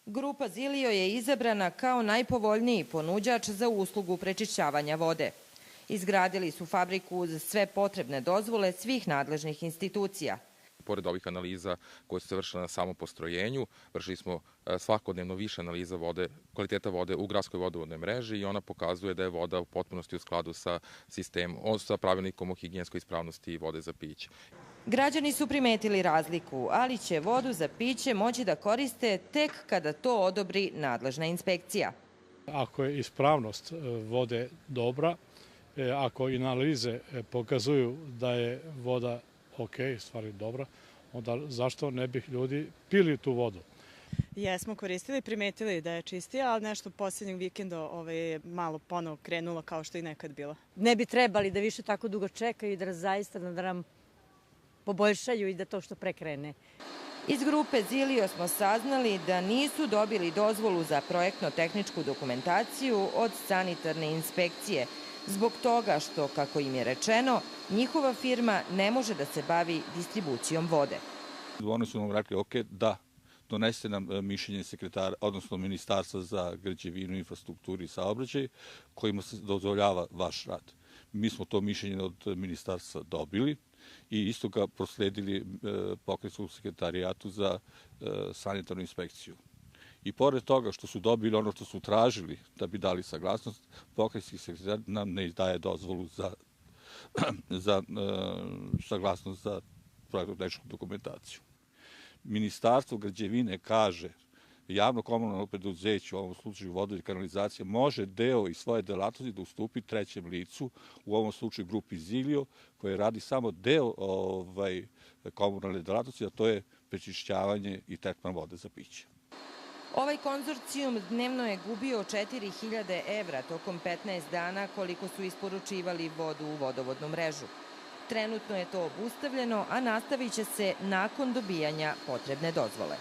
Grupa Zilio je izabrana kao najpovoljniji ponuđač za uslugu prečišćavanja vode. Izgradili su fabriku uz sve potrebne dozvole svih nadležnih institucija. Pored ovih analiza koje su se vršile na samom postrojenju, vršili smo svakodnevno više analiza kvaliteta vode u gradskoj vodovodnoj mreži i ona pokazuje da je voda u potpunosti u skladu sa sa pravilnikom o higijenskoj ispravnosti vode za piće. Građani su primetili razliku, ali će vodu za piće moći da koriste tek kada to odobri nadležna inspekcija. Ako je ispravnost vode dobra, ako i analize pokazuju da je voda ok, stvari dobra, onda zašto ne bih ljudi pili tu vodu? Jesmo koristili i primetili da je čistija, ali nešto posljednjeg vikenda je malo ponovo krenulo kao što i nekad bilo. Ne bi trebali da više tako dugo čekaju i da zaista da nam poboljšaju i da to što prekrene. Iz grupe Zilio smo saznali da nisu dobili dozvolu za projektno-tehničku dokumentaciju od sanitarne inspekcije, zbog toga što, kako im je rečeno, njihova firma ne može da se bavi distribucijom vode. Oni su nam rekli, ok, da, donesite nam mišljenje sekretara, odnosno Ministarstva za građevinu, infrastrukturu i saobraćaj, kojima se dozvoljava vaš rad. Mi smo to mišljenje od ministarstva dobili i isto ga prosledili pokrajinskom sekretarijatu za sanitarnu inspekciju. I pored toga što su dobili ono što su tražili da bi dali saglasnost, pokrajinski sekretar nam ne daje dozvolu za saglasnost za projektno-tehničku dokumentaciju. Ministarstvo građevine kaže javno komunalno preduzeće, u ovom slučaju voda i kanalizacija, može deo iz svoje delatnosti da ustupi trećem licu, u ovom slučaju grupi Zilio, koja radi samo deo komunalne delatnosti, a to je prečišćavanje i tretman vode za piće. Ovaj konzorcijum dnevno je gubio 4.000 evra tokom 15 dana koliko su isporučivali vodu u vodovodnu mrežu. Trenutno je to obustavljeno, a nastavit će se nakon dobijanja potrebne dozvole.